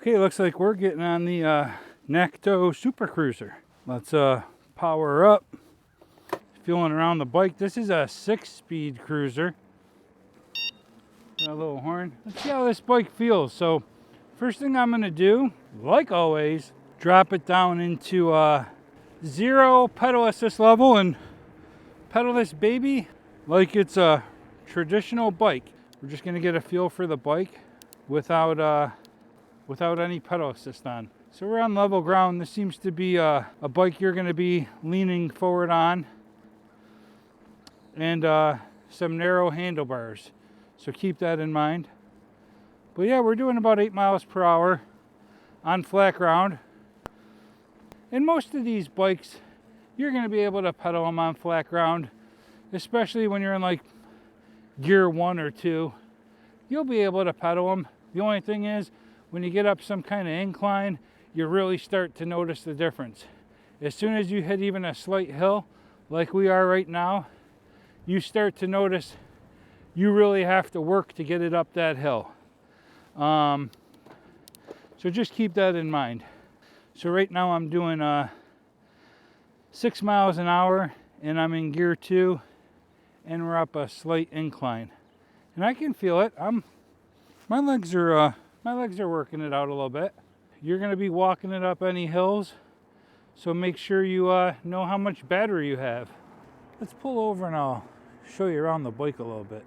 Okay, looks like we're getting on the Nakto Super Cruiser. Let's power up. Feeling around the bike. This is a 6-speed cruiser. Got a little horn. Let's see how this bike feels. So first thing I'm gonna do, like always, drop it down into 0 pedal assist level and pedal this baby like it's a traditional bike. We're just gonna get a feel for the bike without any pedal assist on. So we're on level ground. This seems to be a bike you're gonna be leaning forward on, and some narrow handlebars. So keep that in mind. But yeah, we're doing about 8 miles per hour on flat ground. And most of these bikes, you're gonna be able to pedal them on flat ground, especially when you're in like gear 1 or 2. You'll be able to pedal them. The only thing is, when you get up some kind of incline, you really start to notice the difference. As soon as you hit even a slight hill, like we are right now, you start to notice you really have to work to get it up that hill. So just keep that in mind. So right now I'm doing 6 miles an hour and I'm in gear 2 and we're up a slight incline. And I can feel it. My legs are working it out a little bit. You're gonna be walking it up any hills, so make sure you know how much battery you have. Let's pull over and I'll show you around the bike a little bit.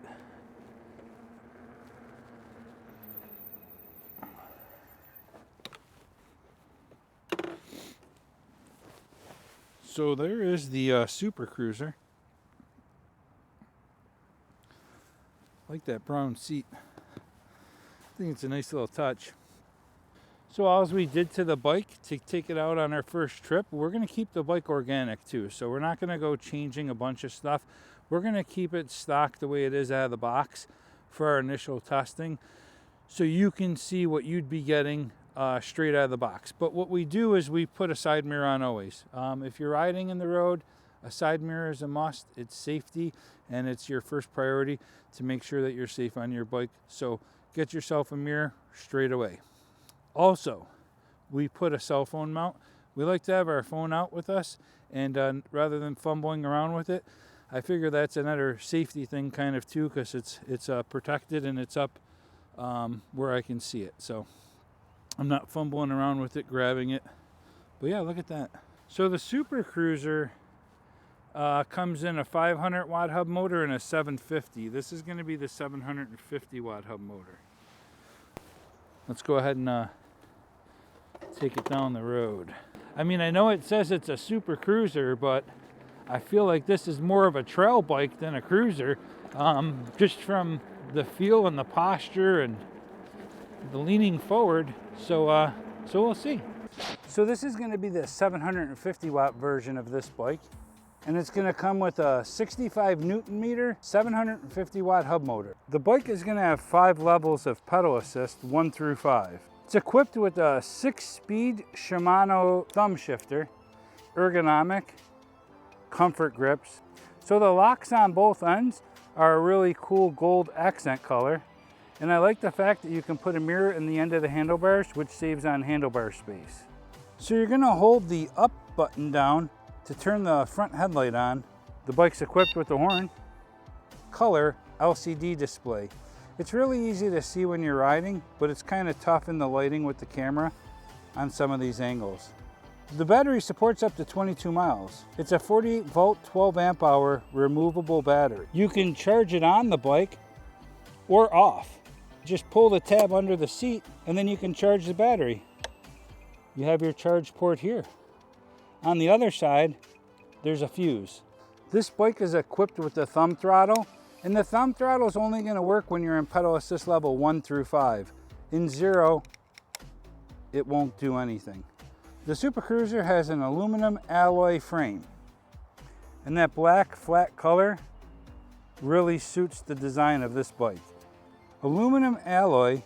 So there is the Super Cruiser. I like that brown seat. I think it's a nice little touch. So as we did to the bike to take it out on our first trip, we're going to keep the bike organic too. So we're not going to go changing a bunch of stuff. We're going to keep it stock the way it is out of the box for our initial testing, so you can see what you'd be getting straight out of the box. But what we do is we put a side mirror on always. If you're riding in the road, a side mirror is a must. It's safety, and it's your first priority to make sure that you're safe on your bike. So get yourself a mirror straight away. Also, we put a cell phone mount. We like to have our phone out with us, and rather than fumbling around with it, I figure that's another safety thing kind of too, because it's protected and it's up where I can see it. So I'm not fumbling around with it, grabbing it. But yeah, look at that. So the Super Cruiser comes in a 500 watt hub motor and a 750. This is going to be the 750 watt hub motor. Let's go ahead and take it down the road. I mean, I know it says it's a Super Cruiser, but I feel like this is more of a trail bike than a cruiser, just from the feel and the posture and the leaning forward. So we'll see. So this is going to be the 750 watt version of this bike, and it's going to come with a 65 Newton meter, 750 watt hub motor. The bike is going to have 5 levels of pedal assist, 1 through 5. It's equipped with a 6-speed Shimano thumb shifter, ergonomic, comfort grips. So the locks on both ends are a really cool gold accent color. And I like the fact that you can put a mirror in the end of the handlebars, which saves on handlebar space. So you're gonna hold the up button down to turn the front headlight on. The bike's equipped with the horn, color LCD display. It's really easy to see when you're riding, but it's kind of tough in the lighting with the camera on some of these angles. The battery supports up to 22 miles. It's a 48 volt, 12 amp hour removable battery. You can charge it on the bike or off. Just pull the tab under the seat and then you can charge the battery. You have your charge port here. On the other side, there's a fuse. This bike is equipped with the thumb throttle, and the thumb throttle is only going to work when you're in pedal assist level 1 through 5. In 0, it won't do anything. The Super Cruiser has an aluminum alloy frame, and that black flat color really suits the design of this bike. Aluminum alloy,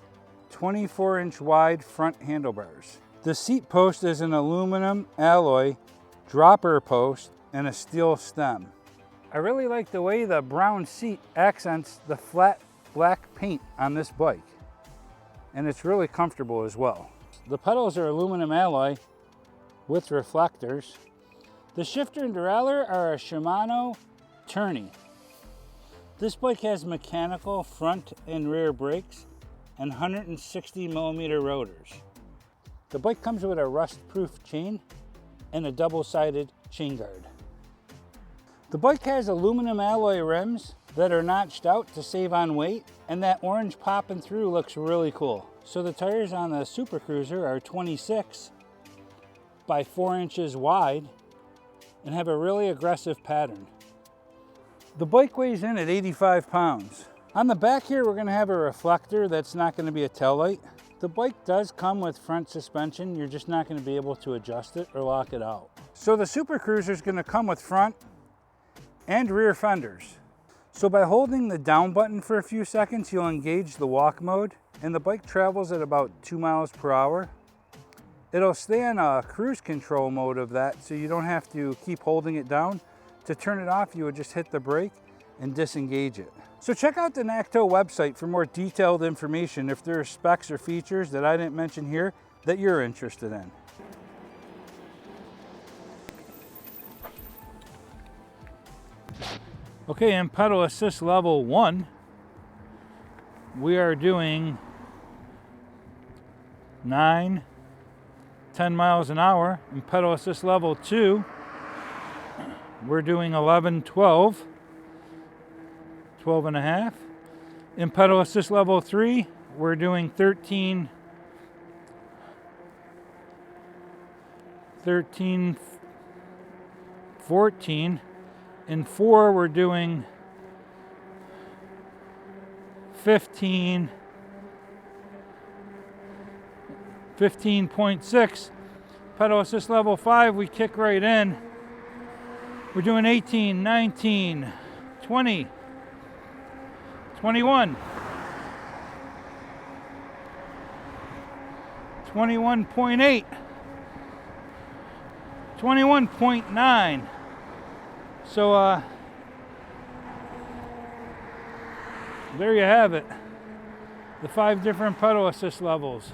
24-inch wide front handlebars. The seat post is an aluminum alloy dropper post and a steel stem. I really like the way the brown seat accents the flat black paint on this bike, and it's really comfortable as well. The pedals are aluminum alloy with reflectors. The shifter and derailleur are a Shimano Tourney. This bike has mechanical front and rear brakes and 160 millimeter rotors. The bike comes with a rust-proof chain and a double-sided chain guard. The bike has aluminum alloy rims that are notched out to save on weight, and that orange popping through looks really cool. So the tires on the Super Cruiser are 26 by 4 inches wide and have a really aggressive pattern. The bike weighs in at 85 pounds. On the back here, we're gonna have a reflector that's not gonna be a tail light. The bike does come with front suspension. You're just not gonna be able to adjust it or lock it out. So the Super Cruiser is gonna come with front and rear fenders. So by holding the down button for a few seconds, you'll engage the walk mode, and the bike travels at about 2 miles per hour. It'll stay on a cruise control mode of that, so you don't have to keep holding it down. To turn it off, you would just hit the brake and disengage it. So check out the Nakto website for more detailed information if there are specs or features that I didn't mention here that you're interested in. Okay, in pedal assist level 1, we are doing 9, 10 miles an hour. In pedal assist level 2, we're doing 11, 12, 12 and a half. In pedal assist level 3, we're doing 13, 14. In 4, we're doing 15, 15.6. Pedal assist level 5, we kick right in. We're doing 18, 19, 20, 21, 21.8, 21.9. So there you have it, the 5 different pedal assist levels.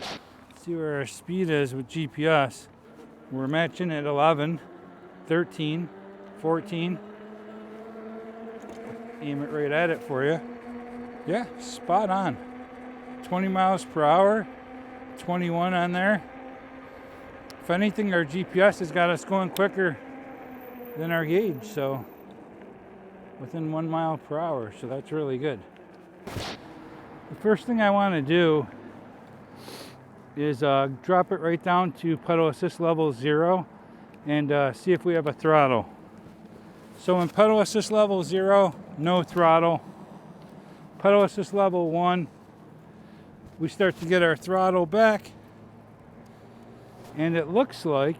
Let's see where our speed is with GPS. We're matching at 11, 13, 14. Aim it right at it for you. Yeah, spot on. 20 miles per hour, 21 on there. If anything, our GPS has got us going quicker than our gauge, so within 1 mile per hour, so that's really good. The first thing I want to do is drop it right down to pedal assist level 0 and see if we have a throttle. So in pedal assist level 0, no throttle. Pedal assist level 1, we start to get our throttle back, and it looks like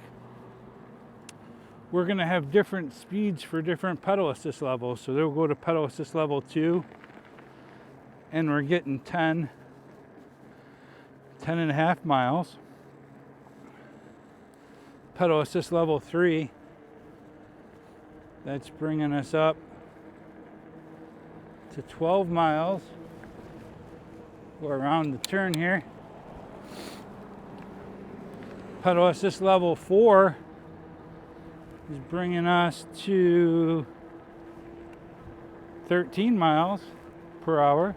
we're going to have different speeds for different pedal assist levels. So they'll go to pedal assist level 2, and we're getting 10 and a half miles. Pedal assist level 3, that's bringing us up to 12 miles. Go around the turn here. Pedal assist level 4 is bringing us to 13 miles per hour.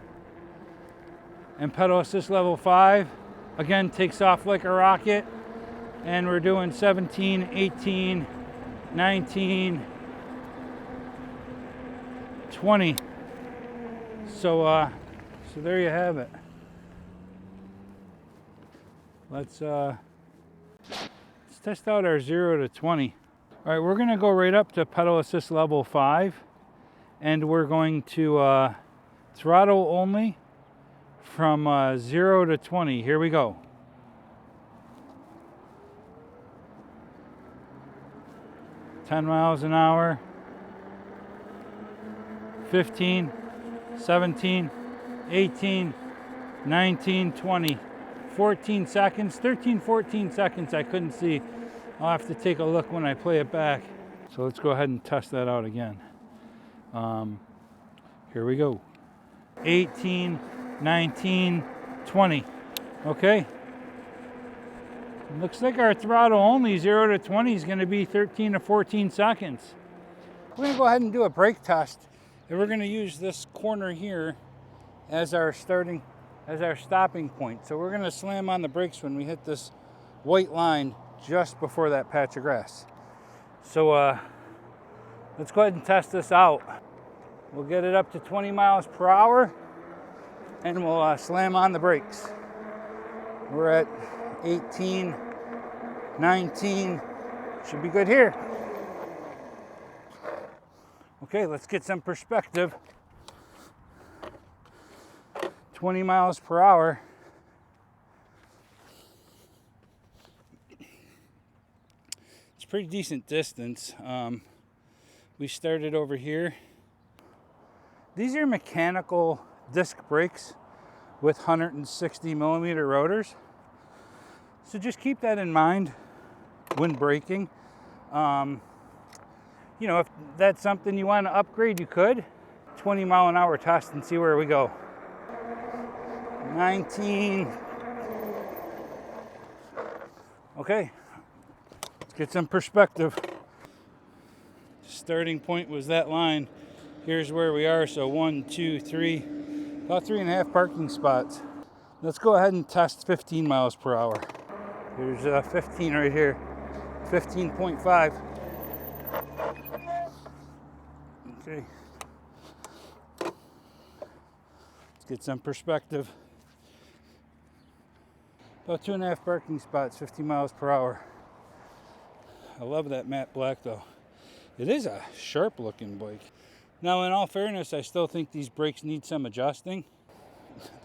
And pedal assist level 5, again, takes off like a rocket. And we're doing 17, 18, 19, 20. So there you have it. Let's test out our 0 to 20. All right, we're gonna go right up to pedal assist level 5, and we're going to throttle only from 0 to 20. Here we go. $10 miles an hour, 15, 17, 18, 19, 20, 14 seconds, 13, 14 seconds I couldn't see. I'll have to take a look when I play it back. So let's go ahead and test that out again. Here we go. 18, 19, 20. Okay. Looks like our throttle only 0 to 20 is going to be 13 to 14 seconds. We're going to go ahead and do a brake test, and we're going to use this corner here as our stopping point. So we're going to slam on the brakes when we hit this white line just before that patch of grass. So let's go ahead and test this out. We'll get it up to 20 miles per hour, and we'll slam on the brakes. We're at 18, 19, should be good here. Okay, let's get some perspective. 20 miles per hour. It's a pretty decent distance. We started over here. These are mechanical disc brakes with 160 millimeter rotors. So just keep that in mind when braking. You know, if that's something you want to upgrade, you could. 20 mile an hour test and see where we go. 19. Okay, let's get some perspective. Starting point was that line. Here's where we are. So 1, 2, 3, about 3.5 parking spots. Let's go ahead and test 15 miles per hour. Here's 15 right here, 15.5. Okay. Let's get some perspective. About 2.5 parking spots, 50 miles per hour. I love that matte black though. It is a sharp looking bike. Now in all fairness, I still think these brakes need some adjusting.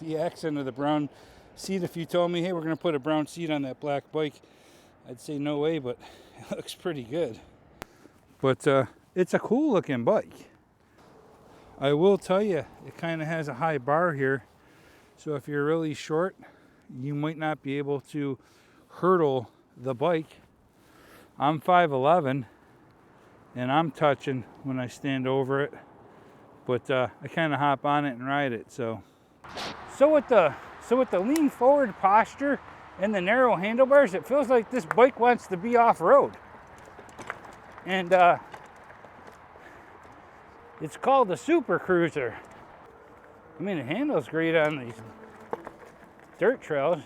The accent of the brown seat, if you told me, hey, we're gonna put a brown seat on that black bike, I'd say no way, but it looks pretty good. But it's a cool looking bike. I will tell you, it kind of has a high bar here. So if you're really short, you might not be able to hurdle the bike. I'm 5'11", and I'm touching when I stand over it. But I kind of hop on it and ride it. So with the lean forward posture and the narrow handlebars, it feels like this bike wants to be off-road. And it's called the Super Cruiser. I mean, it handles great on these dirt trails.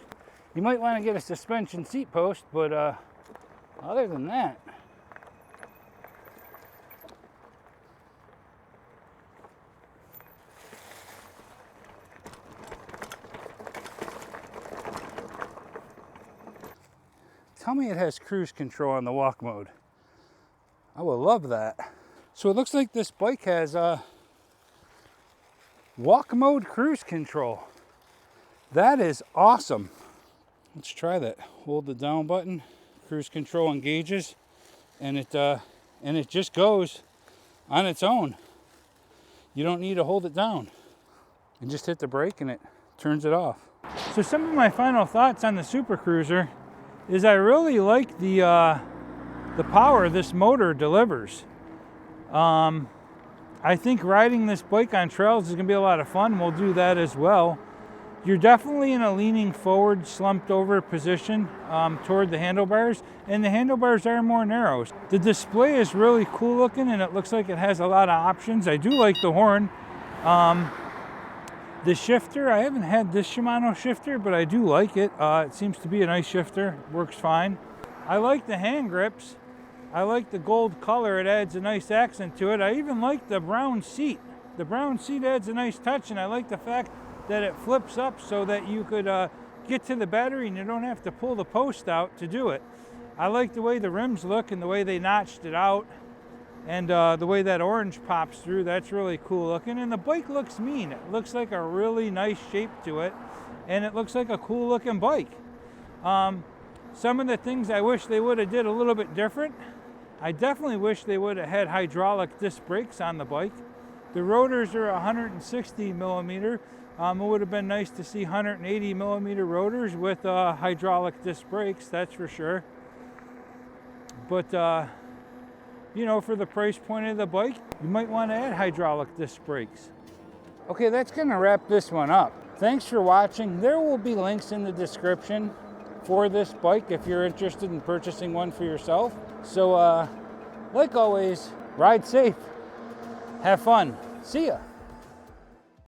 You might want to get a suspension seat post, but other than that, tell me it has cruise control on the walk mode. I would love that. So it looks like this bike has walk mode cruise control. That is awesome. Let's try that. Hold the down button, cruise control engages, and it just goes on its own. You don't need to hold it down. You just hit the brake and it turns it off. So some of my final thoughts on the Super Cruiser is I really like the power this motor delivers. I think riding this bike on trails is going to be a lot of fun. We'll do that as well. You're definitely in a leaning forward, slumped over position toward the handlebars, and the handlebars are more narrow. The display is really cool looking, and it looks like it has a lot of options. I do like the horn. The shifter, I haven't had this Shimano shifter, but I do like it. It seems to be a nice shifter, works fine. I like the hand grips. I like the gold color, it adds a nice accent to it. I even like the brown seat. The brown seat adds a nice touch, and I like the fact that it flips up so that you could get to the battery and you don't have to pull the post out to do it. I like the way the rims look and the way they notched it out, and the way that orange pops through. That's really cool looking, and the bike looks mean. It looks like a really nice shape to it, and it looks like a cool looking bike. Some of the things I wish they would have did a little bit different. I definitely wish they would have had hydraulic disc brakes on the bike. The rotors are 160 millimeter. It would have been nice to see 180 millimeter rotors with hydraulic disc brakes, that's for sure. But you know, for the price point of the bike, you might want to add hydraulic disc brakes. Okay, that's gonna wrap this one up. Thanks for watching. There will be links in the description for this bike if you're interested in purchasing one for yourself. So like always, ride safe, have fun, see ya.